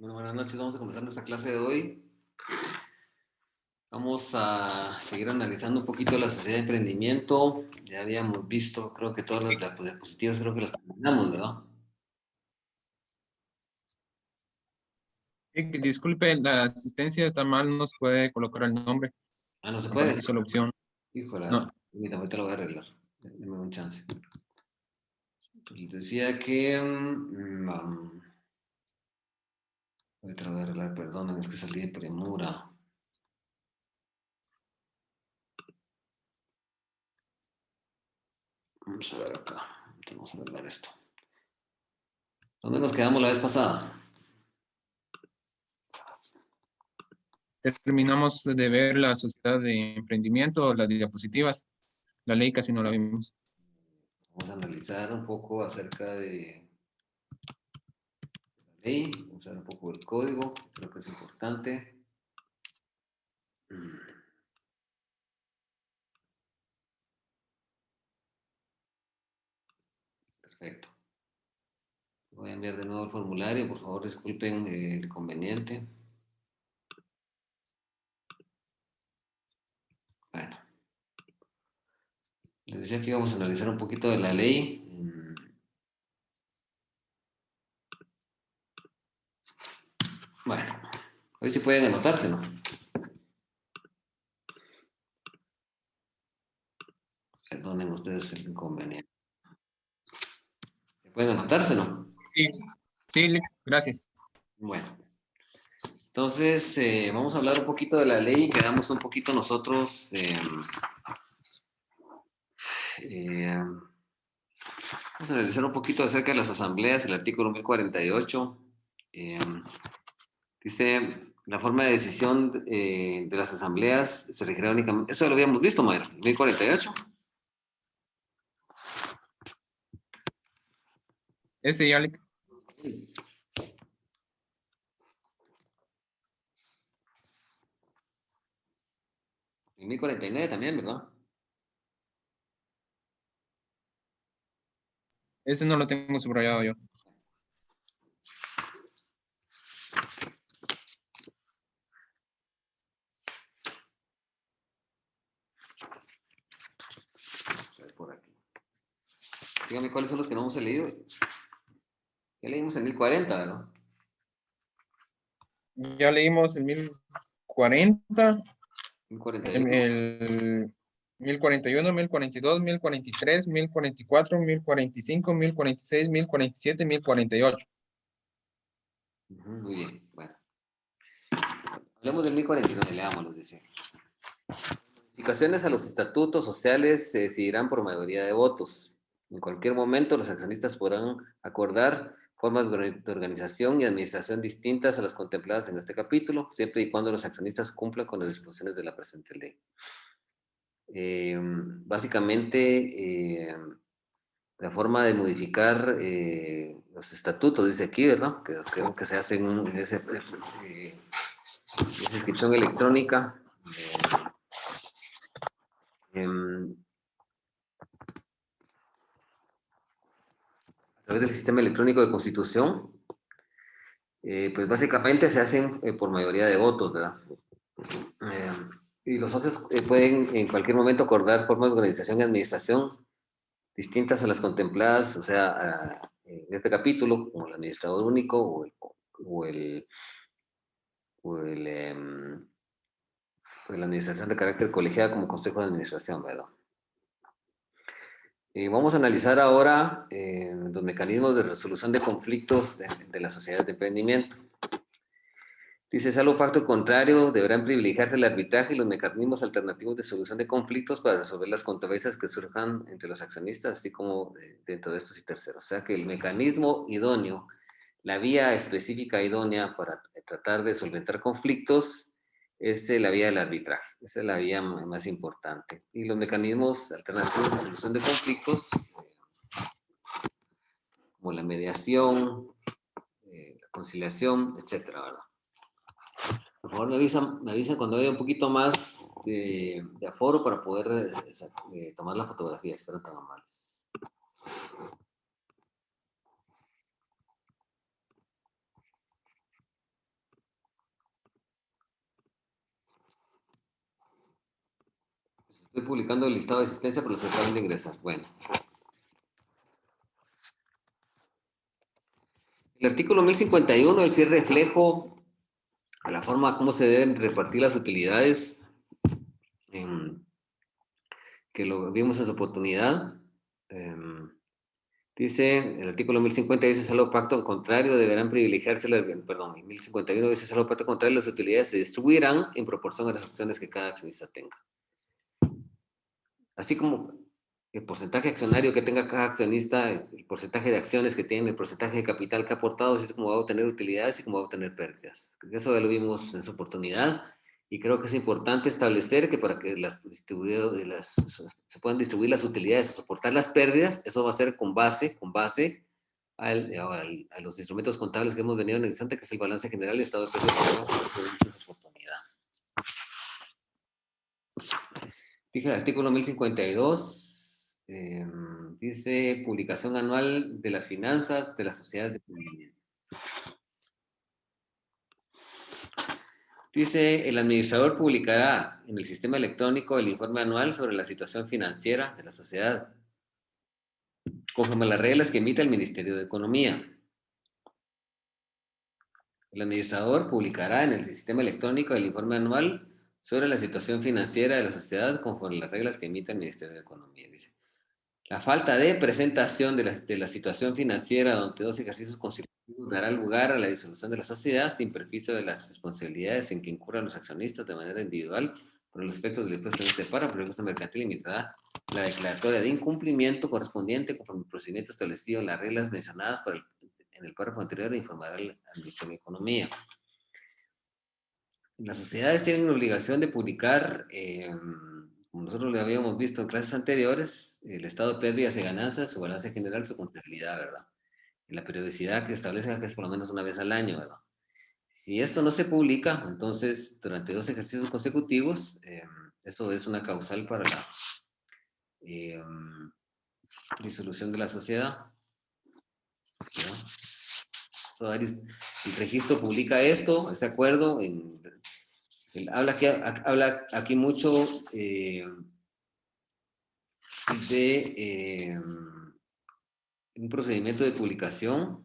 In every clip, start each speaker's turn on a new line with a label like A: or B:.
A: Bueno, buenas noches. Vamos a comenzar nuestra clase de hoy. Vamos a seguir analizando un poquito la sociedad de emprendimiento. Ya habíamos visto, creo que todas las diapositivas, creo que las terminamos, ¿verdad?
B: Disculpe, la asistencia está mal, no se puede colocar el nombre.
A: Ah, no se puede.
B: Aparece solo opción.
A: Híjole,
B: No,
A: permítame, ahorita lo voy a arreglar. Deme un chance. Les decía que... ahorita lo voy a arreglar, perdonen, es que salí de premura. Vamos a ver acá. Vamos a arreglar esto. ¿Dónde nos quedamos la vez pasada?
B: terminamos de ver la sociedad de emprendimiento, las diapositivas. La ley casi no la vimos.
A: Vamos a analizar un poco acerca de la ley, vamos a ver un poco del código, creo que es importante. Perfecto. Voy a enviar de nuevo el formulario, por favor disculpen el inconveniente. Bueno, les decía que íbamos a analizar un poquito de la ley. Bueno, hoy sí pueden anotarse, ¿no? Perdonen ustedes el inconveniente. ¿Pueden anotarse, no?
B: Sí, sí, gracias.
A: Bueno, entonces vamos a hablar un poquito de la ley y quedamos un poquito nosotros... vamos a analizar un poquito acerca de las asambleas, el artículo 1048. Dice, la forma de decisión de las asambleas se regirá únicamente... Eso lo habíamos visto, Mayra, 1048.
B: Ese ya le...
A: En 1049 también, ¿verdad?
B: Ese no lo tengo subrayado yo.
A: Vamos a ver por aquí. Dígame cuáles son los que no hemos leído. Ya leímos en 1040, ¿verdad?
B: Ya leímos el 1040,
A: 1041.
B: el 1041, 1042, 1043, 1044, 1045, 1046, 1047, 1048.
A: Muy bien, bueno. Hablemos del 1049, leámoslo, dice. Modificaciones a los estatutos sociales se decidirán por mayoría de votos. En cualquier momento, los accionistas podrán acordar formas de organización y administración distintas a las contempladas en este capítulo, siempre y cuando los accionistas cumplan con las disposiciones de la presente ley. Básicamente, la forma de modificar los estatutos, dice aquí, ¿verdad? Que se hace en esa inscripción electrónica. A través del sistema electrónico de constitución, pues básicamente se hacen por mayoría de votos, ¿verdad? Y los socios pueden en cualquier momento acordar formas de organización y administración distintas a las contempladas, o sea, en este capítulo, como el administrador único o el, o el, la administración de carácter colegiada como consejo de administración, ¿verdad? Vamos a analizar ahora los mecanismos de resolución de conflictos de las sociedades de emprendimiento. Dice, salvo pacto contrario, deberán privilegiarse el arbitraje y los mecanismos alternativos de solución de conflictos para resolver las controversias que surjan entre los accionistas, así como dentro de estos y terceros. O sea que el mecanismo idóneo, la vía específica idónea para tratar de solventar conflictos es la vía del arbitraje. Esa es la vía más importante. Y los mecanismos alternativos de solución de conflictos, como la mediación, la conciliación, etcétera, ¿verdad? Por favor, me avisan cuando haya un poquito más de aforo para poder tomar la fotografía, si fueron tan amables. Estoy publicando el listado de asistencia, pero los que acaban de ingresar. Bueno. El artículo 1051 es el reflejo a la forma como se deben repartir las utilidades, que lo vimos en su oportunidad. Dice, el artículo 1050 dice, salvo pacto en contrario, deberán privilegiarse, perdón, el 1051 dice, salvo pacto contrario, las utilidades se distribuirán en proporción a las opciones que cada accionista tenga. Así como el porcentaje accionario que tenga cada accionista, el porcentaje de acciones que tiene, el porcentaje de capital que ha aportado, así es como va a obtener utilidades y como va a obtener pérdidas. Eso ya lo vimos en su oportunidad y creo que es importante establecer que para que se puedan distribuir las utilidades, soportar las pérdidas, eso va a ser con base a los instrumentos contables que hemos venido analizando, que es el balance general y estado de pérdidas que vimos en su oportunidad. Dije el artículo 1052, dice publicación anual de las finanzas de las sociedades de emprendimiento. Dice, el administrador publicará en el sistema electrónico el informe anual sobre la situación financiera de la sociedad, conforme a las reglas que emite el Ministerio de Economía. El administrador publicará en el sistema electrónico el informe anual sobre la situación financiera de la sociedad, conforme a las reglas que emite el Ministerio de Economía. Dice, la falta de presentación de la situación financiera durante 2 ejercicios consecutivos dará lugar a la disolución de la sociedad sin perjuicio de las responsabilidades en que incurran los accionistas de manera individual por los aspectos del impuesto en este párrafo. El impuesto mercantil limitará la declaratoria de incumplimiento correspondiente conforme al procedimiento establecido en las reglas mencionadas en el párrafo anterior e informará al Ministerio de Economía. Las sociedades tienen la obligación de publicar, como nosotros lo habíamos visto en clases anteriores, el estado de pérdidas y ganancias, su balance general, su contabilidad, ¿verdad? Y la periodicidad que establece que es por lo menos una vez al año, ¿verdad? Si esto no se publica, entonces durante 2 ejercicios consecutivos, esto es una causal para la disolución de la sociedad. ¿No? El registro publica esto, este acuerdo, habla aquí mucho de un procedimiento de publicación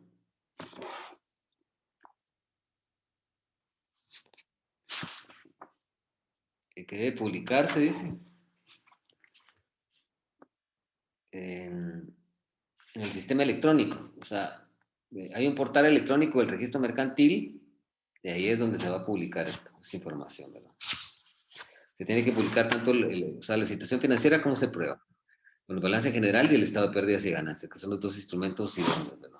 A: que debe publicarse, dice, en el sistema electrónico. O sea, hay un portal electrónico del registro mercantil, y ahí es donde se va a publicar esta información, ¿verdad? Se tiene que publicar tanto o sea, la situación financiera como se prueba, con el balance general y el estado de pérdidas y ganancias, que son los 2 instrumentos idóneos, ¿verdad?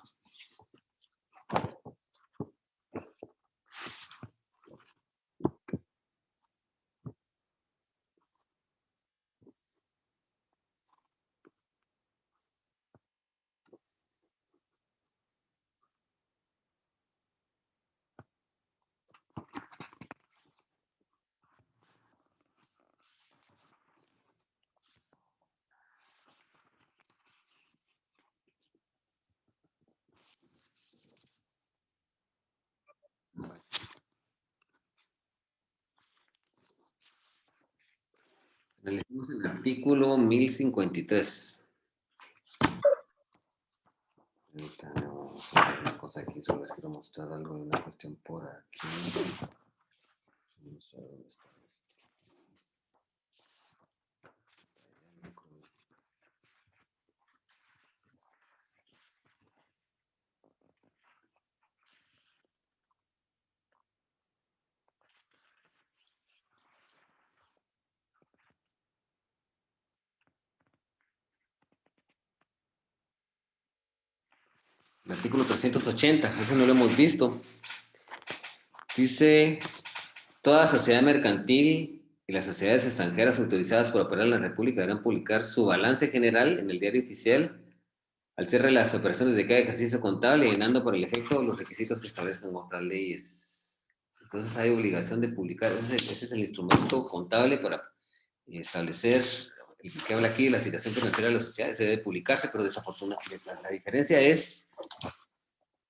A: Analicemos el artículo 1053. Ahorita vamos a ver una cosa aquí, solo les quiero mostrar algo de una cuestión por aquí. Vamos a ver dónde está esto. El artículo 380, ese no lo hemos visto. Dice, toda sociedad mercantil y las sociedades extranjeras autorizadas por operar en la República deberán publicar su balance general en el diario oficial al cierre de las operaciones de cada ejercicio contable, llenando por el efecto los requisitos que establezcan otras leyes. Entonces hay obligación de publicar, ese es el instrumento contable para establecer, el que habla aquí de la situación financiera de las sociedades, se debe publicarse, pero desafortunadamente la diferencia es,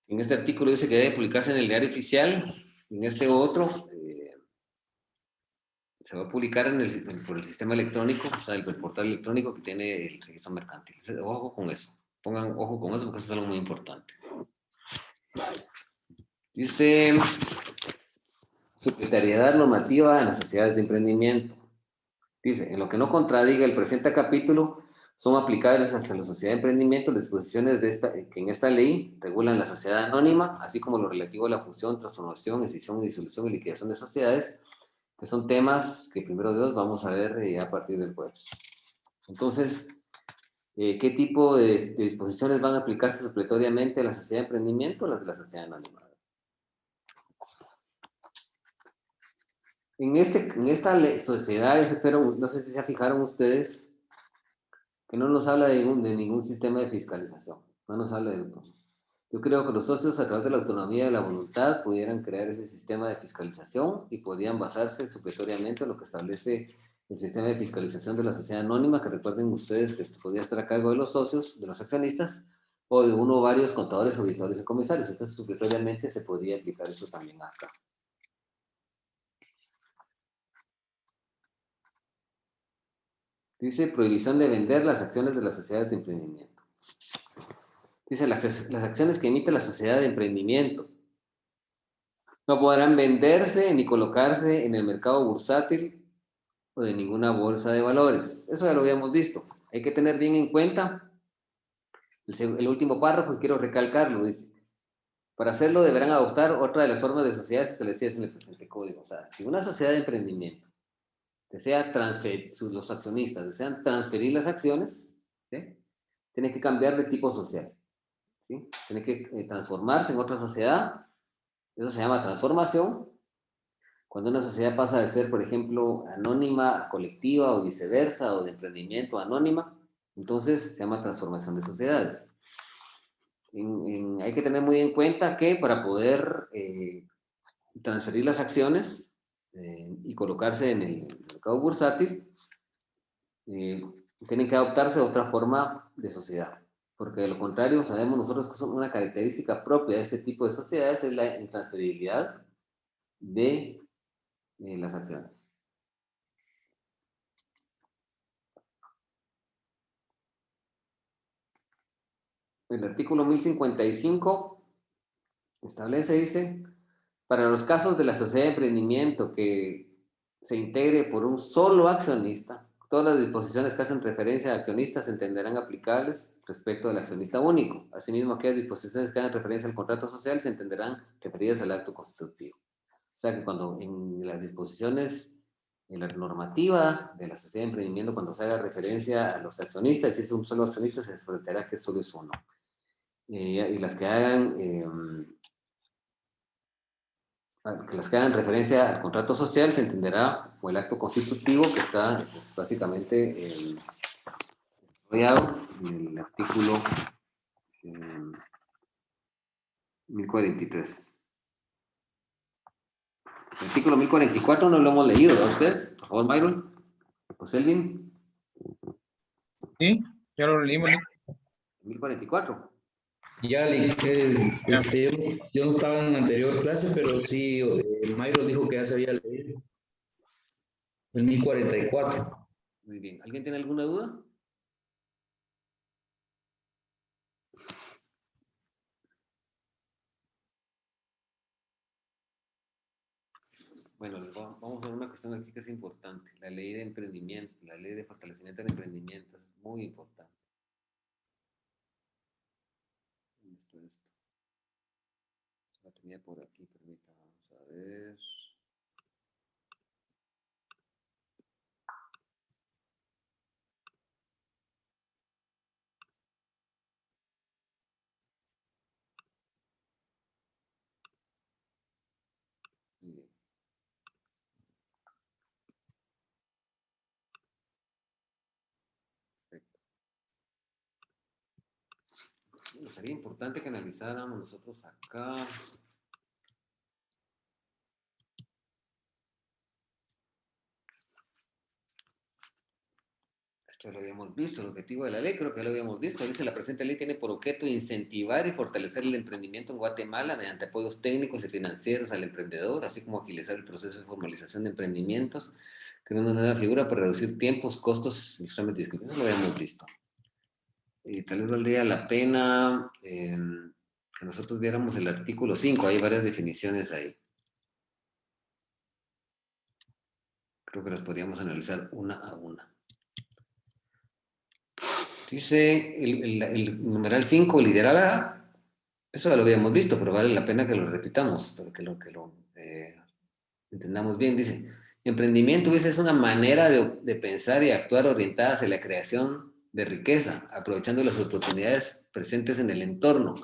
A: en este artículo dice que debe publicarse en el diario oficial, en este otro, Se va a publicar por el sistema electrónico, o sea, el portal electrónico que tiene el registro mercantil. Ojo con eso. Pongan ojo con eso porque eso es algo muy importante. Dice Secretariedad Normativa en las Sociedades de Emprendimiento. Dice, en lo que no contradiga el presente capítulo, son aplicables hacia la sociedad de emprendimiento las disposiciones que en esta ley regulan la sociedad anónima, así como lo relativo a la fusión, transformación, escisión, disolución y liquidación de sociedades, que son temas que primero Dios vamos a ver a partir del jueves. Entonces, ¿qué tipo de disposiciones van a aplicarse supletoriamente a la sociedad de emprendimiento o las de la sociedad anónima? En esta sociedad, espero, no sé si se fijaron ustedes, que no nos habla de ningún sistema de fiscalización. No nos habla de eso. Yo creo que los socios, a través de la autonomía y de la voluntad, pudieran crear ese sistema de fiscalización y podrían basarse supletoriamente en lo que establece el sistema de fiscalización de la sociedad anónima, que recuerden ustedes que podría estar a cargo de los socios, de los accionistas, o de uno o varios contadores, auditores y comisarios. Entonces, supletoriamente se podría aplicar eso también acá. Dice prohibición de vender las acciones de las sociedades de emprendimiento. Dice las acciones que emite la sociedad de emprendimiento no podrán venderse ni colocarse en el mercado bursátil o de ninguna bolsa de valores. Eso ya lo habíamos visto. Hay que tener bien en cuenta el último párrafo, y quiero recalcarlo, dice, para hacerlo deberán adoptar otra de las formas de sociedades establecidas en el presente código. O sea, si una sociedad de emprendimiento desea transferir, los accionistas desean transferir las acciones, ¿sí? Tiene que cambiar de tipo social, ¿sí? Tiene que transformarse en otra sociedad. Eso se llama transformación. Cuando una sociedad pasa de ser, por ejemplo, anónima a colectiva o viceversa, o de emprendimiento a anónima, entonces se llama transformación de sociedades. Hay que tener muy en cuenta que para poder transferir las acciones y colocarse en el mercado bursátil, tienen que adoptarse otra forma de sociedad. Porque de lo contrario, sabemos nosotros que son una característica propia de este tipo de sociedades es la intransferibilidad de las acciones. El artículo 1055 establece, dice, para los casos de la sociedad de emprendimiento que se integre por un solo accionista, todas las disposiciones que hacen referencia a accionistas se entenderán aplicables respecto al accionista único. Asimismo, aquellas disposiciones que hagan referencia al contrato social se entenderán referidas al acto constitutivo. O sea que cuando en las disposiciones, en la normativa de la sociedad de emprendimiento, cuando se haga referencia a los accionistas, si es un solo accionista, se entenderá que solo es uno. Y las que hagan referencia al contrato social se entenderá como el acto constitutivo que está pues, básicamente desarrollado en el artículo 1043. El artículo 1044 no lo hemos leído, ¿no? ¿Ustedes? Por favor, Myron. José Elvin.
B: Sí, ya lo leímos.
A: 1044.
C: Ya, yo no estaba en la anterior clase, pero sí, Mayro dijo que ya se había leído. El 1044.
A: Muy bien. ¿Alguien tiene alguna duda? Bueno, vamos a ver una cuestión aquí que es importante. La ley de emprendimiento, la ley de fortalecimiento del emprendimiento, es muy importante. ¿Dónde está esto? La tenía por aquí, permítame, vamos a ver. Muy bien. Perfecto. Bueno, sería importante que analizáramos nosotros acá. Esto lo habíamos visto, el objetivo de la ley, creo que lo habíamos visto. Dice, la presente ley tiene por objeto incentivar y fortalecer el emprendimiento en Guatemala mediante apoyos técnicos y financieros al emprendedor, así como agilizar el proceso de formalización de emprendimientos, Creando una nueva figura para reducir tiempos, costos, justamente eso lo habíamos visto. Tal vez valdría la pena que nosotros viéramos el artículo 5, hay varias definiciones ahí. Creo que las podríamos analizar una a una. Dice el numeral 5, liderada. Eso ya lo habíamos visto, pero vale la pena que lo repitamos, para que lo entendamos bien. Dice, emprendimiento dice, es una manera de pensar y actuar orientada hacia la creación de riqueza, aprovechando las oportunidades presentes en el entorno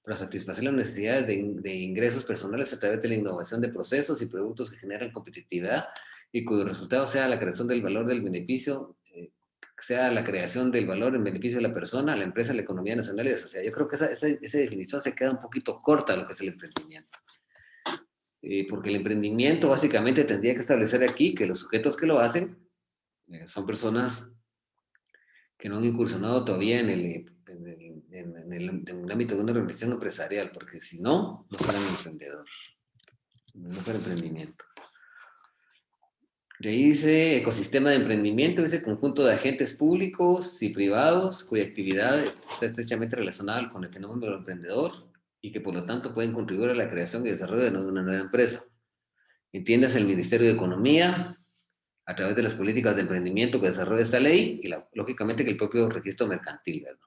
A: para satisfacer las necesidades de ingresos personales a través de la innovación de procesos y productos que generan competitividad y cuyo resultado sea la creación del valor del beneficio, sea la creación del valor en beneficio de la persona, la empresa, la economía nacional y la sociedad. Yo creo que esa definición se queda un poquito corta a lo que es el emprendimiento. Porque el emprendimiento básicamente tendría que establecer aquí que los sujetos que lo hacen son personas que no han incursionado todavía en el ámbito de una organización empresarial, porque si no, no fueran emprendedor, no fuera emprendimiento. De ahí dice ecosistema de emprendimiento, dice conjunto de agentes públicos y privados cuya actividad está estrechamente relacionada con el fenómeno del emprendedor y que por lo tanto pueden contribuir a la creación y desarrollo de una nueva empresa. Entiendas el Ministerio de Economía a través de las políticas de emprendimiento que desarrolla esta ley y lógicamente que el propio registro mercantil, ¿verdad?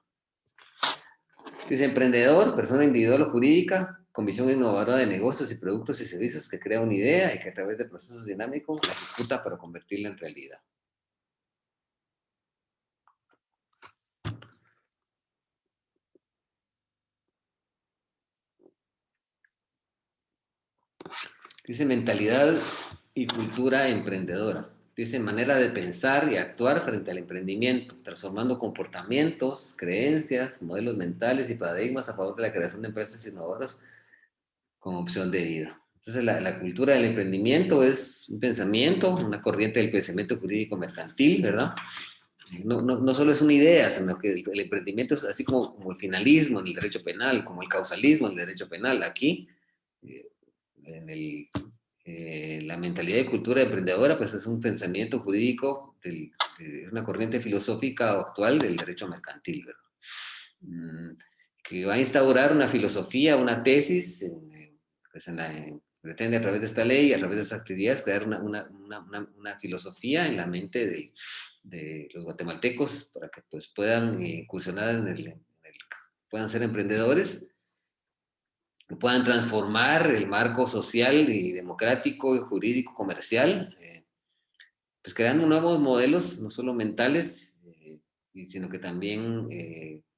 A: Dice emprendedor, persona individual o jurídica con visión innovadora de negocios y productos y servicios que crea una idea y que a través de procesos dinámicos la ejecuta para convertirla en realidad. Dice mentalidad y cultura emprendedora. Dice manera de pensar y actuar frente al emprendimiento, transformando comportamientos, creencias, modelos mentales y paradigmas a favor de la creación de empresas innovadoras con opción de vida. Entonces la cultura del emprendimiento es un pensamiento, una corriente del pensamiento jurídico mercantil, ¿verdad? No solo es una idea, sino que el emprendimiento es así como el finalismo en el derecho penal, como el causalismo en el derecho penal. Aquí, la mentalidad y cultura emprendedora, pues es un pensamiento jurídico, es una corriente filosófica actual del derecho mercantil, ¿verdad? Que va a instaurar una filosofía, una tesis, pues pretende a través de esta ley, a través de estas actividades, crear una filosofía en la mente de los guatemaltecos para que pues, puedan incursionar puedan ser emprendedores, que puedan transformar el marco social y democrático y jurídico comercial, pues creando nuevos modelos, no solo mentales, sino que también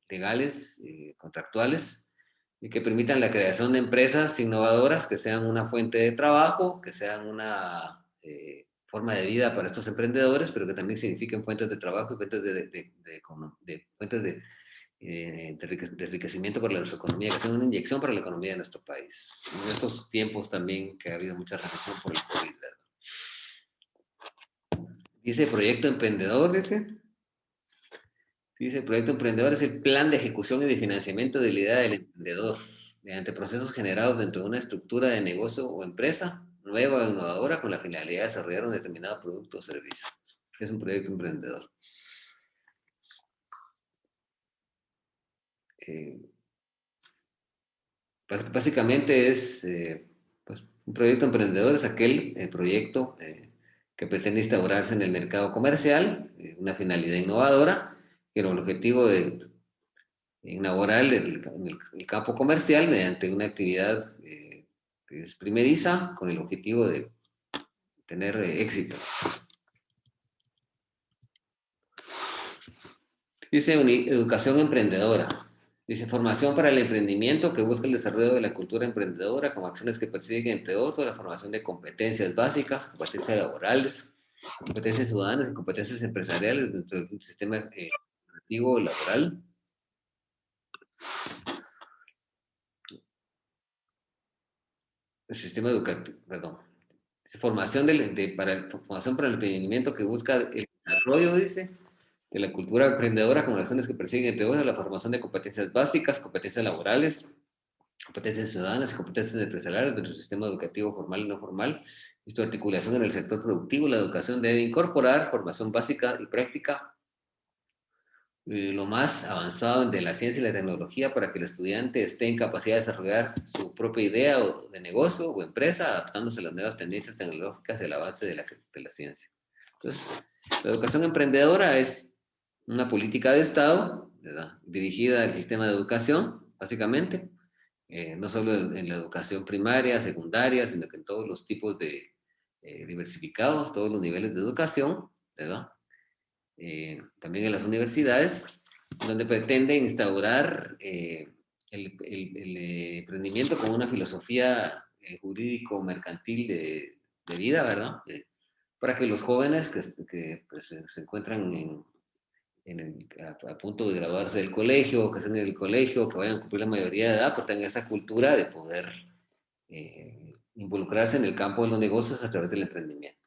A: legales, contractuales, y que permitan la creación de empresas innovadoras que sean una fuente de trabajo, que sean una forma de vida para estos emprendedores, pero que también signifiquen fuentes de trabajo y fuentes de enriquecimiento para nuestra economía, que sean una inyección para la economía de nuestro país. En estos tiempos también que ha habido mucha recesión por el COVID, ¿verdad? Dice proyecto emprendedor, Dice, el proyecto emprendedor es el plan de ejecución y de financiamiento de la idea del emprendedor, mediante procesos generados dentro de una estructura de negocio o empresa nueva o innovadora con la finalidad de desarrollar un determinado producto o servicio. Es un proyecto emprendedor. Básicamente es, pues, un proyecto emprendedor es aquel proyecto que pretende instaurarse en el mercado comercial, una finalidad innovadora, que el objetivo de inaugurar en el campo comercial mediante una actividad que es primeriza con el objetivo de tener éxito. Dice educación emprendedora. Dice formación para el emprendimiento que busca el desarrollo de la cultura emprendedora con acciones que persiguen, entre otros, la formación de competencias básicas, competencias laborales, competencias ciudadanas y competencias empresariales dentro del sistema educativo laboral. El sistema educativo, perdón. Formación formación para el emprendimiento que busca el desarrollo, dice, de la cultura emprendedora con acciones que persiguen, entre otras, la formación de competencias básicas, competencias laborales, competencias ciudadanas y competencias empresariales dentro del sistema educativo formal y no formal, Su articulación en el sector productivo, la educación debe incorporar formación básica y práctica, lo más avanzado de la ciencia y la tecnología para que el estudiante esté en capacidad de desarrollar su propia idea de negocio o empresa, adaptándose a las nuevas tendencias tecnológicas y el avance de la ciencia. Entonces, la educación emprendedora es una política de Estado, ¿verdad?, dirigida al sistema de educación, básicamente, no solo en la educación primaria, secundaria, sino que en todos los tipos de diversificados, todos los niveles de educación, ¿verdad? También en las universidades, donde pretenden instaurar el emprendimiento como una filosofía jurídico-mercantil de vida, ¿verdad? Para que los jóvenes que pues, se encuentran a punto de graduarse del colegio, que estén en el colegio, que vayan a cumplir la mayoría de edad, pues tengan esa cultura de poder involucrarse en el campo de los negocios a través del emprendimiento.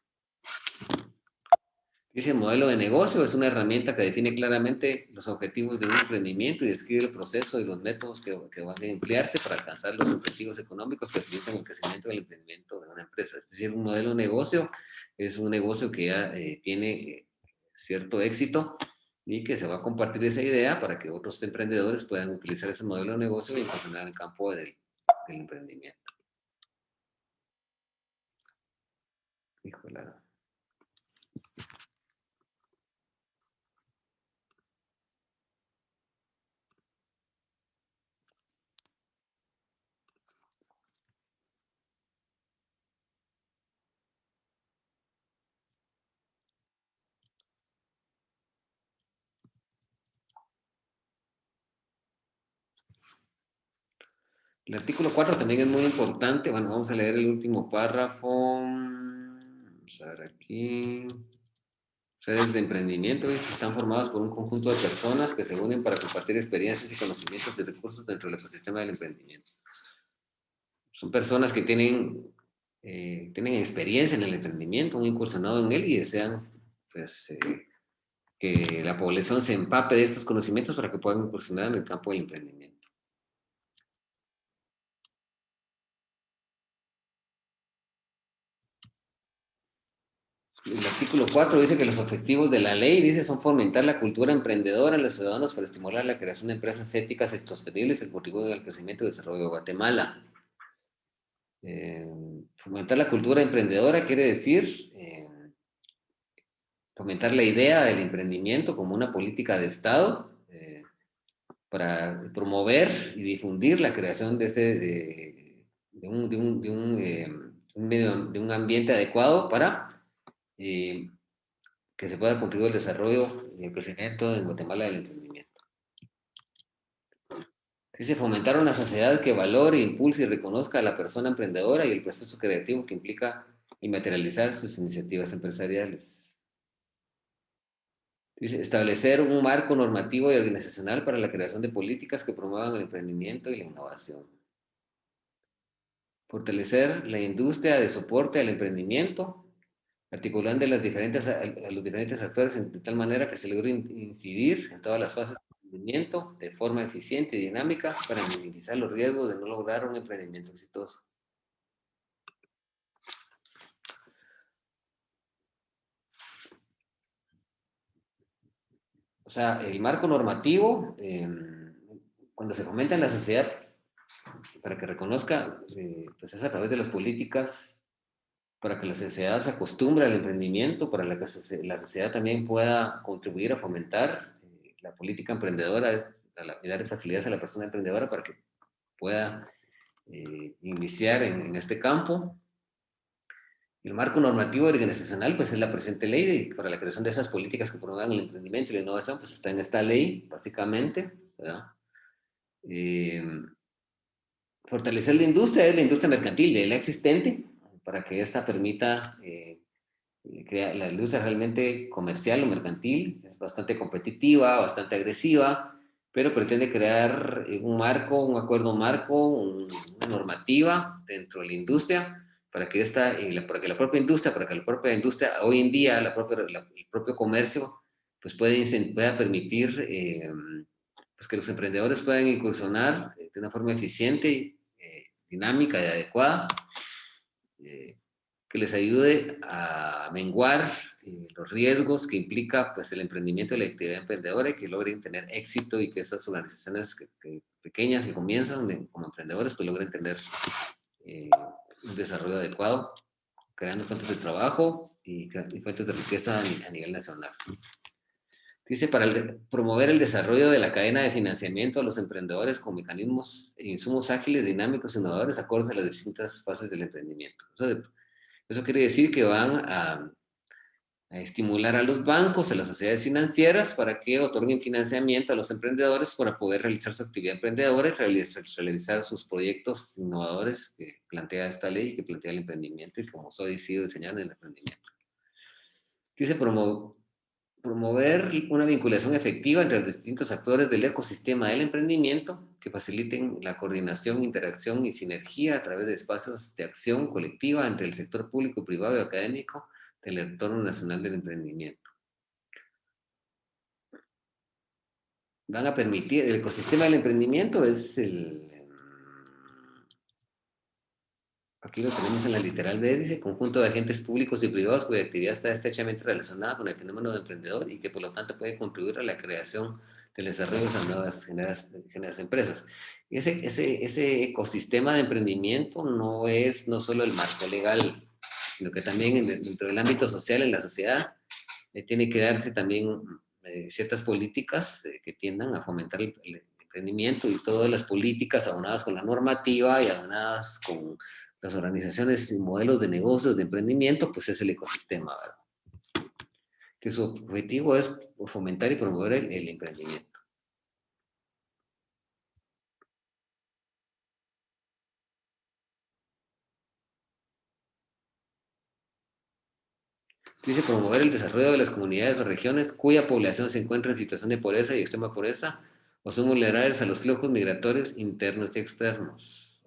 A: Dice, el modelo de negocio es una herramienta que define claramente los objetivos de un emprendimiento y describe el proceso y los métodos que van a emplearse para alcanzar los objetivos económicos que permiten el crecimiento del emprendimiento de una empresa. Es decir, un modelo de negocio es un negocio que ya tiene cierto éxito y que se va a compartir esa idea para que otros emprendedores puedan utilizar ese modelo de negocio y incursionar en el campo del emprendimiento. Híjole. El artículo 4 también es muy importante. Bueno, vamos a leer el último párrafo. Vamos a ver aquí. Redes de emprendimiento están formadas por un conjunto de personas que se unen para compartir experiencias y conocimientos y recursos dentro del ecosistema del emprendimiento. Son personas que tienen experiencia en el emprendimiento, han incursionado en él y desean pues, que la población se empape de estos conocimientos para que puedan incursionar en el campo del emprendimiento. El artículo 4 dice que los objetivos de la ley, dice, son fomentar la cultura emprendedora en los ciudadanos para estimular la creación de empresas éticas y sostenibles y contribuir al crecimiento y desarrollo de Guatemala. Fomentar la cultura emprendedora quiere decir fomentar la idea del emprendimiento como una política de Estado para promover y difundir la creación de un ambiente adecuado para que se pueda contribuir al desarrollo y el crecimiento en Guatemala del emprendimiento. Dice, fomentar una sociedad que valore, impulse y reconozca a la persona emprendedora y el proceso creativo que implica y materializar sus iniciativas empresariales. Dice, establecer un marco normativo y organizacional para la creación de políticas que promuevan el emprendimiento y la innovación. Fortalecer la industria de soporte al emprendimiento, articulando a los diferentes actores de tal manera que se logre incidir en todas las fases del emprendimiento de forma eficiente y dinámica para minimizar los riesgos de no lograr un emprendimiento exitoso. O sea, el marco normativo, cuando se fomenta en la sociedad, para que reconozca, pues es a través de las políticas, para que la sociedad se acostumbre al emprendimiento, para que la sociedad también pueda contribuir a fomentar la política emprendedora y dar facilidades a la persona emprendedora para que pueda iniciar en este campo. El marco normativo organizacional, pues es la presente ley para la creación de esas políticas que promuevan el emprendimiento y la innovación, pues está en esta ley, básicamente, ¿verdad? Fortalecer la industria es la industria mercantil de la existente, para que ésta permita crear la industria realmente comercial o mercantil, es bastante competitiva, bastante agresiva, pero pretende crear un marco, un acuerdo marco, una normativa dentro de la industria para que para que la propia industria hoy en día, el propio comercio, pues pueda permitir pues que los emprendedores puedan incursionar de una forma eficiente, dinámica y adecuada que les ayude a menguar los riesgos que implica pues, el emprendimiento y la actividad emprendedora y que logren tener éxito y que esas organizaciones pequeñas que comienzan como emprendedores pues logren tener un desarrollo adecuado, creando fuentes de trabajo y fuentes de riqueza a nivel nacional. Dice, para promover el desarrollo de la cadena de financiamiento a los emprendedores con mecanismos e insumos ágiles, dinámicos, innovadores, acordes a las distintas fases del emprendimiento. Eso quiere decir que van a estimular a los bancos, a las sociedades financieras, para que otorguen financiamiento a los emprendedores para poder realizar su actividad emprendedora y realizar sus proyectos innovadores que plantea esta ley y que plantea el emprendimiento y como ha sido diseñado en el emprendimiento. Dice promover una vinculación efectiva entre los distintos actores del ecosistema del emprendimiento que faciliten la coordinación, interacción y sinergia a través de espacios de acción colectiva entre el sector público, privado y académico del entorno nacional del emprendimiento. Van a permitir, el ecosistema del emprendimiento es aquí lo tenemos en la literal B, dice, conjunto de agentes públicos y privados cuya actividad está estrechamente relacionada con el fenómeno de emprendedor y que por lo tanto puede contribuir a la creación del desarrollo de nuevas generadas empresas. Y ese ecosistema de emprendimiento no es no solo el marco legal, sino que también dentro del ámbito social, en la sociedad, tiene que darse también ciertas políticas que tiendan a fomentar el emprendimiento y todas las políticas aunadas con la normativa y aunadas con las organizaciones y modelos de negocios, de emprendimiento, pues es el ecosistema, ¿verdad? Que su objetivo es fomentar y promover el emprendimiento. Dice promover el desarrollo de las comunidades o regiones cuya población se encuentra en situación de pobreza y extrema pobreza o son vulnerables a los flujos migratorios internos y externos.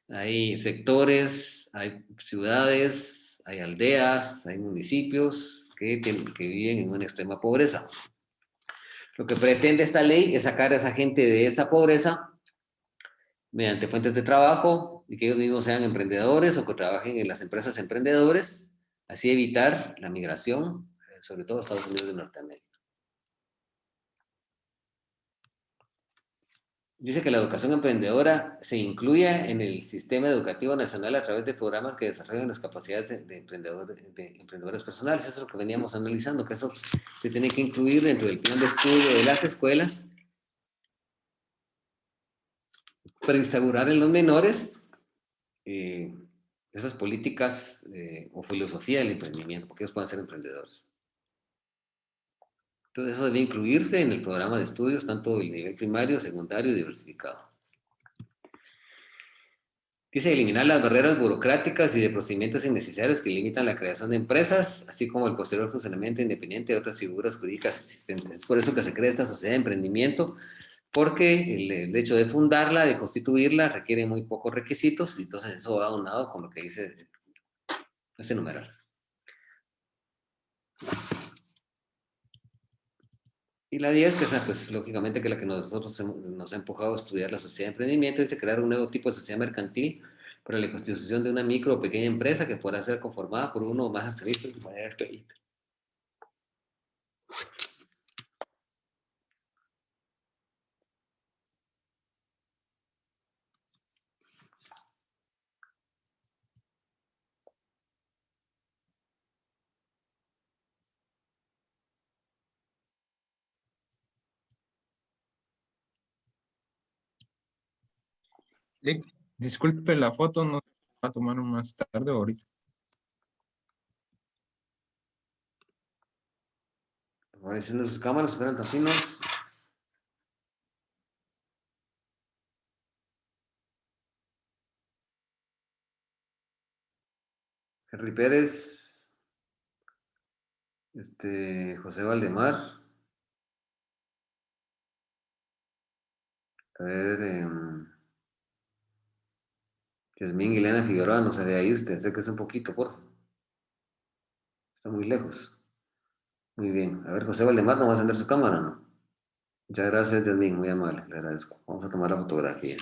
A: Hay sectores, hay ciudades, hay aldeas, hay municipios que viven en una extrema pobreza. Lo que pretende esta ley es sacar a esa gente de esa pobreza mediante fuentes de trabajo y que ellos mismos sean emprendedores o que trabajen en las empresas emprendedores, así evitar la migración, sobre todo a Estados Unidos de Norteamérica. Dice que la educación emprendedora se incluya en el sistema educativo nacional a través de programas que desarrollen las capacidades de emprendedores personales. Eso es lo que veníamos analizando, que eso se tiene que incluir dentro del plan de estudio de las escuelas para instaurar en los menores esas políticas o filosofía del emprendimiento, porque ellos puedan ser emprendedores. Entonces eso debe incluirse en el programa de estudios, tanto del nivel primario, secundario y diversificado. Dice eliminar las barreras burocráticas y de procedimientos innecesarios que limitan la creación de empresas, así como el posterior funcionamiento independiente de otras figuras jurídicas existentes. Es por eso que se crea esta sociedad de emprendimiento, porque el hecho de fundarla, de constituirla, requiere muy pocos requisitos, y entonces eso va aunado con lo que dice este numeral. Y la 10, que es pues, lógicamente que la que nosotros nos ha empujado a estudiar la sociedad de emprendimiento, dice crear un nuevo tipo de sociedad mercantil para la constitución de una micro o pequeña empresa que podrá ser conformada por uno o más accionistas de manera gratuita.
B: Disculpe la foto, no se va a tomar más tarde o ahorita.
A: Apareciendo sus cámaras, esperan tafinos. Henry Pérez. José Valdemar. A ver, Yasmín Guilena Figueroa, no se ve ahí usted, sé que es un poquito, por favor. Está muy lejos. Muy bien. A ver, José Valdemar, ¿no va a encender su cámara, no? Muchas gracias, Yasmín, muy amable, le agradezco. Vamos a tomar la fotografía.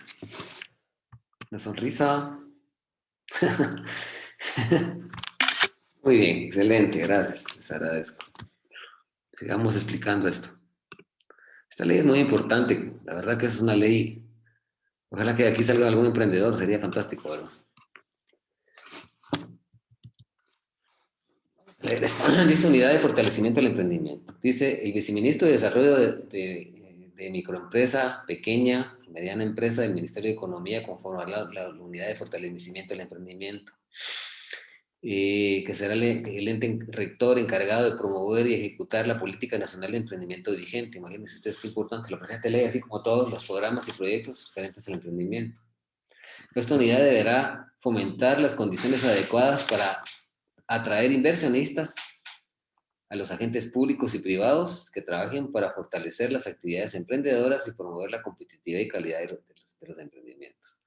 A: Una sonrisa. Muy bien, excelente, gracias, les agradezco. Sigamos explicando esto. Esta ley es muy importante, la verdad que es una ley, ojalá que de aquí salga algún emprendedor, sería fantástico, ¿verdad? Dice unidad de fortalecimiento del emprendimiento. Dice el viceministro de Desarrollo de Microempresa, Pequeña, Mediana Empresa del Ministerio de Economía conformará la unidad de fortalecimiento del emprendimiento, que será el ente rector encargado de promover y ejecutar la política nacional de emprendimiento vigente. Imagínense ustedes qué importante, la presente ley, así como todos los programas y proyectos referentes al emprendimiento. Esta unidad deberá fomentar las condiciones adecuadas para atraer inversionistas a los agentes públicos y privados que trabajen para fortalecer las actividades emprendedoras y promover la competitividad y calidad de los emprendimientos.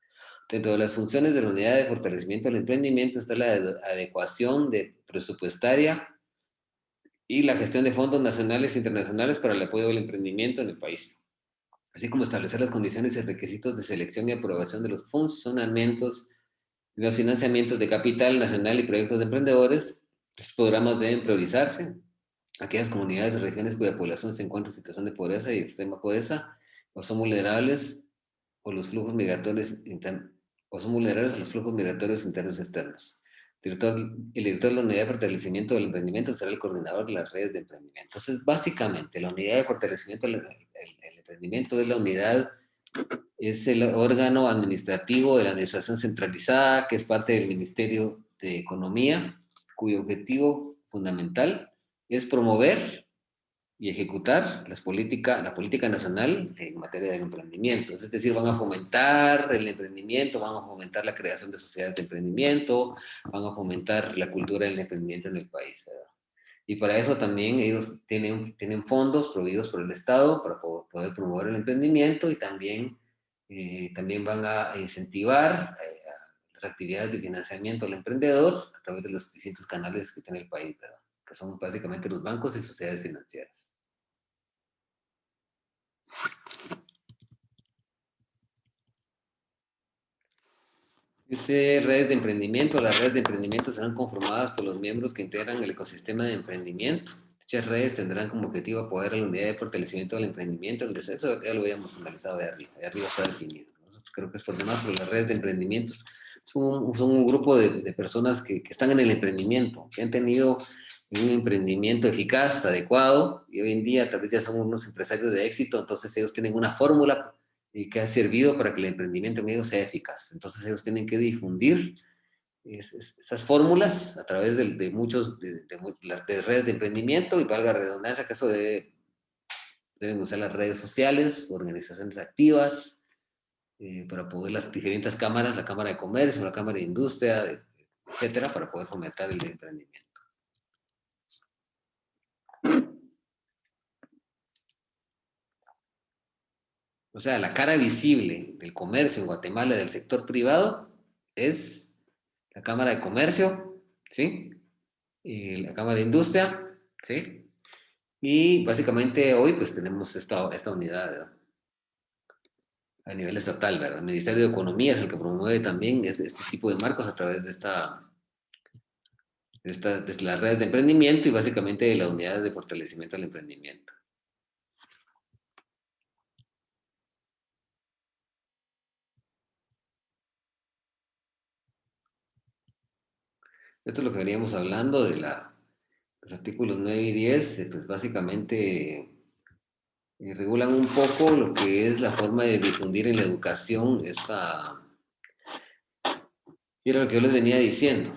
A: Dentro de las funciones de la unidad de fortalecimiento del emprendimiento está la adecuación presupuestaria y la gestión de fondos nacionales e internacionales para el apoyo del emprendimiento en el país, así como establecer las condiciones y requisitos de selección y aprobación de los funcionamientos y los financiamientos de capital nacional y proyectos de emprendedores. Los programas deben priorizarse aquellas comunidades o regiones cuya población se encuentra en situación de pobreza y extrema pobreza, o son vulnerables o los flujos migratorios o son vulnerables a los flujos migratorios internos y externos. El director de la unidad de fortalecimiento del emprendimiento será el coordinador de las redes de emprendimiento. Entonces, básicamente, la unidad de fortalecimiento del emprendimiento es la unidad, es el órgano administrativo de la administración centralizada, que es parte del Ministerio de Economía, cuyo objetivo fundamental es promover y ejecutar la política nacional en materia de emprendimiento. Es decir, van a fomentar el emprendimiento, van a fomentar la creación de sociedades de emprendimiento, van a fomentar la cultura del emprendimiento en el país, ¿verdad? Y para eso también ellos tienen fondos proveídos por el Estado para poder promover el emprendimiento y también van a incentivar las actividades de financiamiento al emprendedor a través de los distintos canales que tiene el país, ¿verdad? Que son básicamente los bancos y sociedades financieras. Dice redes de emprendimiento. Las redes de emprendimiento serán conformadas por los miembros que integran el ecosistema de emprendimiento. Dichas redes tendrán como objetivo apoyar a la unidad de fortalecimiento del emprendimiento. El descenso ya lo habíamos analizado de arriba. De arriba está definido. Nosotros creo que es por demás, pero las redes de emprendimiento son un grupo de personas que están en el emprendimiento, que han tenido un emprendimiento eficaz, adecuado, y hoy en día tal vez ya son unos empresarios de éxito, entonces ellos tienen una fórmula y que ha servido para que el emprendimiento en ellos sea eficaz. Entonces ellos tienen que difundir esas fórmulas a través de muchos de redes de emprendimiento, y valga la redundancia que eso deben usar las redes sociales, organizaciones activas, para poder las diferentes cámaras, la Cámara de Comercio, la Cámara de Industria, etcétera, para poder fomentar el emprendimiento. O sea, la cara visible del comercio en Guatemala, del sector privado, es la Cámara de Comercio, ¿sí? Y la Cámara de Industria, ¿sí? Y básicamente hoy pues tenemos esta unidad, ¿verdad? A nivel estatal, ¿verdad? El Ministerio de Economía es el que promueve también este tipo de marcos a través de las redes de emprendimiento y básicamente de la unidad de fortalecimiento del emprendimiento. Esto es lo que veníamos hablando de los artículos 9 y 10, pues básicamente regulan un poco lo que es la forma de difundir en la educación y era lo que yo les venía diciendo.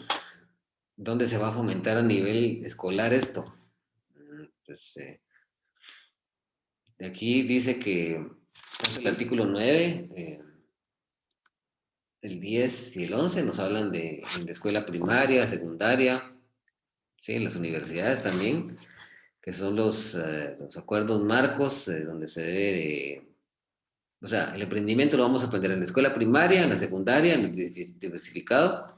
A: ¿Dónde se va a fomentar a nivel escolar esto? Pues, de aquí dice que el artículo 9, el 10 y el 11 nos hablan en la escuela primaria, secundaria, ¿sí? En las universidades también, que son los acuerdos marcos donde se debe o sea, el emprendimiento lo vamos a aprender en la escuela primaria, en la secundaria, en el diversificado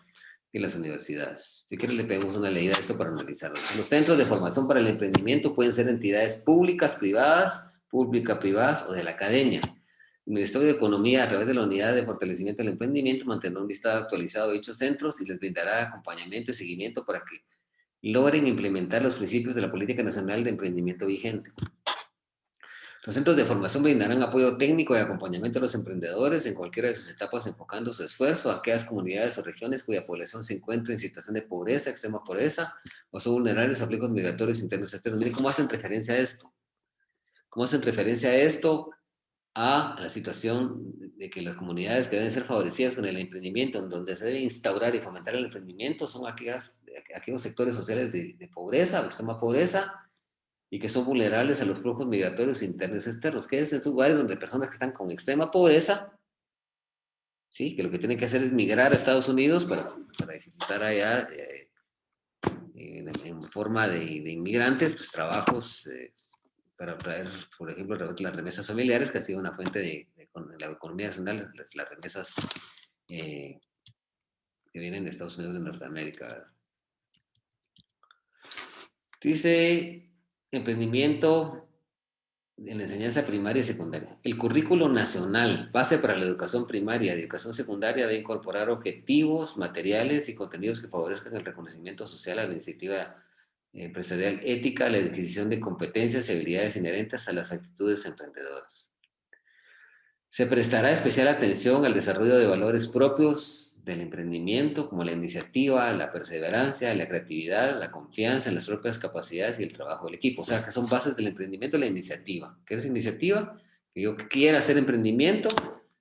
A: y en las universidades. Si quieres le pegamos una leída a esto para analizarlo. Los centros de formación para el emprendimiento pueden ser entidades públicas, privadas o de la academia. El Ministerio de Economía, a través de la Unidad de Fortalecimiento del Emprendimiento, mantendrá un listado actualizado de dichos centros y les brindará acompañamiento y seguimiento para que logren implementar los principios de la Política Nacional de Emprendimiento vigente. Los centros de formación brindarán apoyo técnico y acompañamiento a los emprendedores en cualquiera de sus etapas, enfocando su esfuerzo a aquellas comunidades o regiones cuya población se encuentra en situación de pobreza, extrema pobreza, o son vulnerables a flujos migratorios internos y externos. Miren cómo hacen referencia a esto. ¿Cómo hacen referencia a esto? A la situación de que las comunidades que deben ser favorecidas con el emprendimiento, en donde se debe instaurar y fomentar el emprendimiento, son aquellos sectores sociales de pobreza, o extrema pobreza, y que son vulnerables a los flujos migratorios internos y externos, que es en lugares donde personas que están con extrema pobreza, ¿sí? Que lo que tienen que hacer es migrar a Estados Unidos para ejecutar allá, en forma de inmigrantes, pues trabajos para traer, por ejemplo, las remesas familiares, que ha sido una fuente con la economía nacional, las remesas que vienen de Estados Unidos de Norteamérica. Dice emprendimiento en la enseñanza primaria y secundaria. El currículo nacional, base para la educación primaria y educación secundaria, debe incorporar objetivos, materiales y contenidos que favorezcan el reconocimiento social a la iniciativa empresarial ética, la adquisición de competencias y habilidades inherentes a las actitudes emprendedoras. Se prestará especial atención al desarrollo de valores propios del emprendimiento, como la iniciativa, la perseverancia, la creatividad, la confianza en las propias capacidades y el trabajo del equipo. O sea, que son bases del emprendimiento, la iniciativa. ¿Qué es iniciativa? Que yo quiera hacer emprendimiento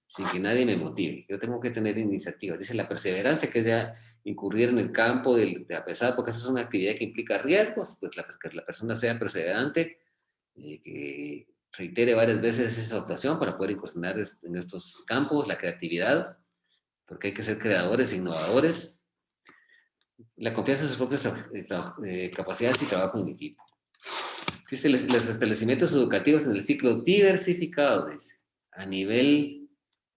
A: sin que nadie me motive. Yo tengo que tener iniciativa. Dice la perseverancia, que es ya incurrir en el campo, a pesar, porque esa es una actividad que implica riesgos, pues que la persona sea perseverante, que reitere varias veces esa actuación para poder incursionar en estos campos, la creatividad, porque hay que ser creadores e innovadores, la confianza en sus propias capacidades y trabajo en equipo. Dice, los establecimientos educativos en el ciclo diversificado, dice, a nivel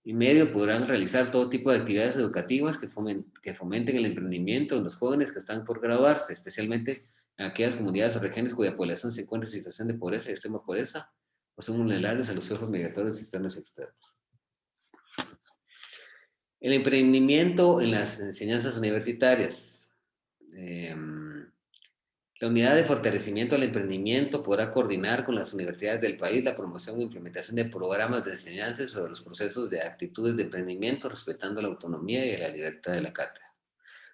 A: y medio podrán realizar todo tipo de actividades educativas que fomenten el emprendimiento en los jóvenes que están por graduarse, especialmente en aquellas comunidades o regiones cuya población se encuentra en situación de pobreza y extrema pobreza o son vulnerables a los flujos migratorios externos y externos. El emprendimiento en las enseñanzas universitarias. La unidad de fortalecimiento al emprendimiento podrá coordinar con las universidades del país la promoción e implementación de programas de enseñanza sobre los procesos de actitudes de emprendimiento, respetando la autonomía y la libertad de la cátedra.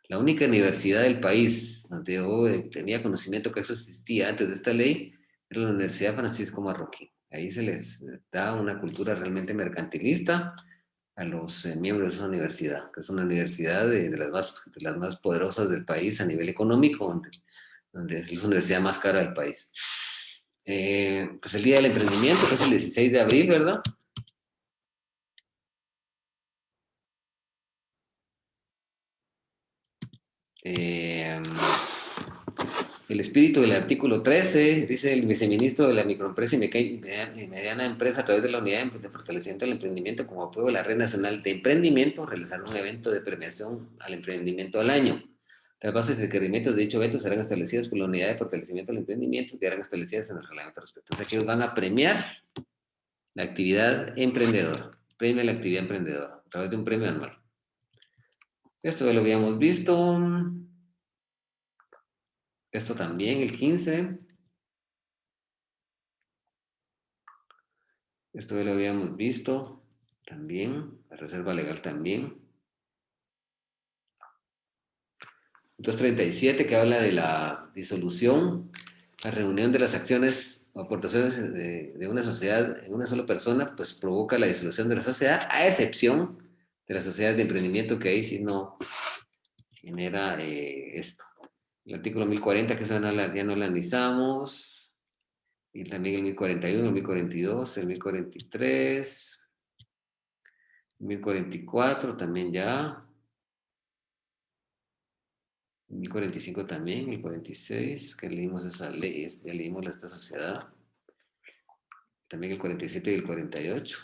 A: La única universidad del país donde yo tenía conocimiento que eso existía antes de esta ley era la Universidad Francisco Marroquín. Ahí se les da una cultura realmente mercantilista a los miembros de esa universidad, que es una universidad de las más poderosas del país a nivel económico, donde es la universidad más cara del país. Pues el Día del Emprendimiento, que es el 16 de abril, ¿verdad? El espíritu del artículo 13, dice el viceministro de la microempresa y mediana empresa, a través de la unidad de fortalecimiento del emprendimiento como apoyo a la Red Nacional de Emprendimiento, realizar un evento de premiación al emprendimiento al año. Las bases y requerimientos de dicho evento serán establecidas por la unidad de fortalecimiento del emprendimiento y quedarán establecidas en el reglamento respecto. O sea que ellos van a premiar la actividad emprendedora. Premia la actividad emprendedora a través de un premio anual. Esto ya lo habíamos visto. Esto también, el 15. Esto ya lo habíamos visto también. La reserva legal también. Entonces, 37, que habla de la disolución, la reunión de las acciones o aportaciones de una sociedad en una sola persona, pues provoca la disolución de la sociedad, a excepción de las sociedades de emprendimiento, que ahí sí no genera esto. El artículo 1040, que eso ya no lo analizamos, y también el 1041, el 1042, el 1043, el 1044 también ya, el 1045 también, el 46, que leímos esa ley, ya leímos esta sociedad, también el 47 y el 48.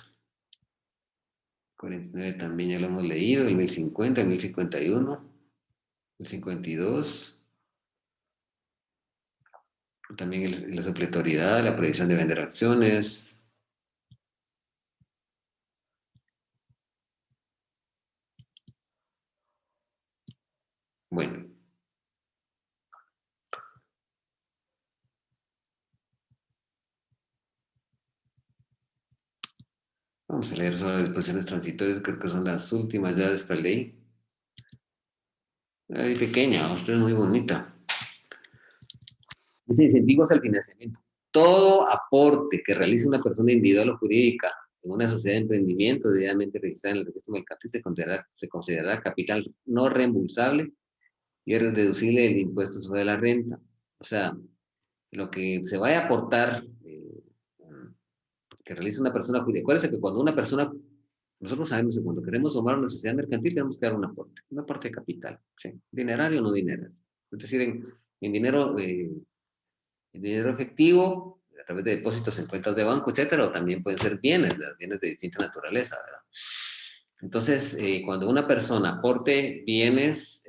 A: 49 también ya lo hemos leído, el 1050, el 1051, el 52, también la supletoriedad, la prohibición de vender acciones. Bueno. Vamos a leer solo las disposiciones transitorias, creo que son las últimas ya de esta ley. Ay, pequeña, usted es muy bonita. Dice incentivos al financiamiento. Todo aporte que realice una persona individual o jurídica en una sociedad de emprendimiento debidamente registrada en el registro mercantil se considerará capital no reembolsable y es deducible del impuesto sobre la renta. O sea, lo que se vaya a aportar que realice una persona jurídica. Acuérdense que cuando una persona, nosotros sabemos que cuando queremos formar una sociedad mercantil tenemos que dar un aporte de capital, ¿sí? Dinerario o no dinerario. Es decir, en dinero efectivo, a través de depósitos en cuentas de banco, etcétera, o también pueden ser bienes, bienes de distinta naturaleza, ¿verdad? Entonces, cuando una persona aporte bienes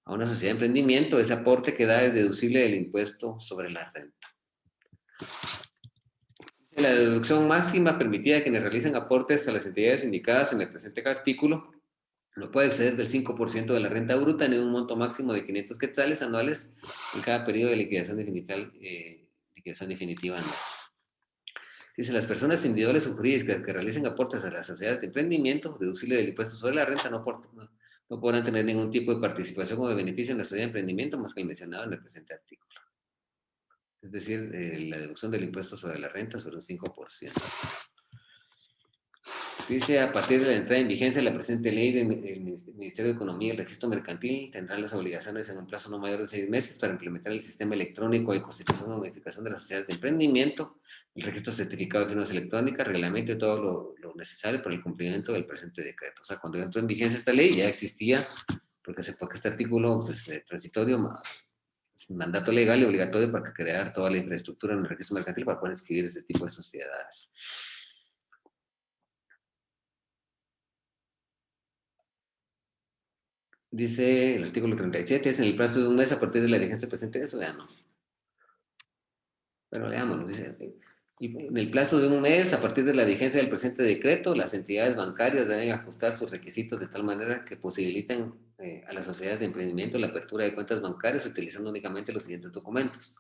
A: a una sociedad de emprendimiento, ese aporte que da es deducible del impuesto sobre la renta. La deducción máxima permitida a quienes realicen aportes a las entidades indicadas en el presente artículo no puede exceder del 5% de la renta bruta ni un monto máximo de 500 quetzales anuales en cada periodo de liquidación definitiva anual. Dice, las personas individuales o jurídicas que realicen aportes a las sociedades de emprendimiento, deducible del impuesto sobre la renta, no podrán tener ningún tipo de participación o de beneficio en la sociedad de emprendimiento más que el mencionado en el presente artículo. Es decir, la deducción del impuesto sobre la renta sobre un 5%. Dice, a partir de la entrada en vigencia de la presente ley del Ministerio de Economía y el Registro Mercantil tendrán las obligaciones en un plazo no mayor de 6 meses para implementar el sistema electrónico de constitución o modificación de las sociedades de emprendimiento, el registro certificado de firmas electrónicas, reglamento y todo lo necesario para el cumplimiento del presente decreto. O sea, cuando entró en vigencia esta ley ya existía, porque este artículo pues, transitorio, mandato legal y obligatorio para crear toda la infraestructura en el registro mercantil para poder inscribir este tipo de sociedades. Dice el artículo 37, es en el plazo de un mes a partir de la vigencia presente, eso ya no. Pero leámoslo, dice, en el plazo de un mes a partir de la vigencia del presente decreto, las entidades bancarias deben ajustar sus requisitos de tal manera que posibiliten a las sociedades de emprendimiento la apertura de cuentas bancarias utilizando únicamente los siguientes documentos: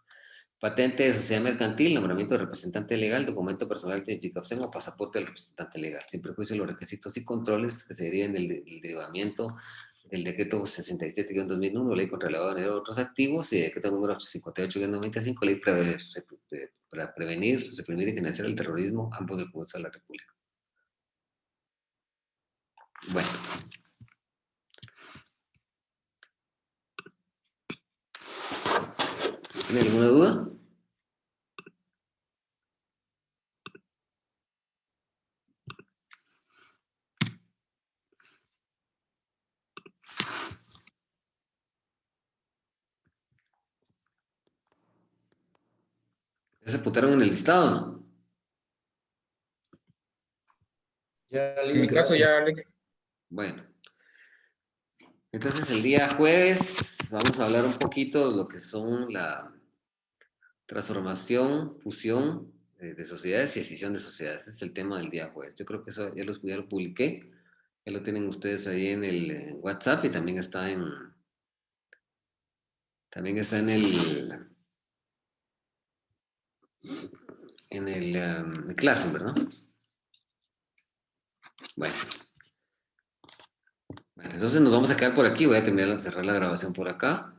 A: patente de sociedad mercantil, nombramiento de representante legal, documento personal de identificación o pasaporte del representante legal, sin perjuicio de los requisitos y controles que se deriven del derivamiento del decreto 67-2001, ley contra el lavado de dinero de otros activos, y decreto número 58-95, ley para prevenir, reprimir y financiar el terrorismo, ambos del Congreso de la República. Bueno. ¿Tiene alguna duda? ¿Ya se apuntaron en el listado, no?
C: Ya,
B: En mi caso ya, Alex.
A: Bueno. Entonces el día jueves vamos a hablar un poquito de lo que son la transformación, fusión de sociedades y escisión de sociedades. Este es el tema del día jueves. Yo creo que eso ya lo publiqué. Ya lo tienen ustedes ahí en el WhatsApp y también está en el Classroom, ¿verdad? Bueno, entonces nos vamos a quedar por aquí. Voy a terminar de cerrar la grabación por acá.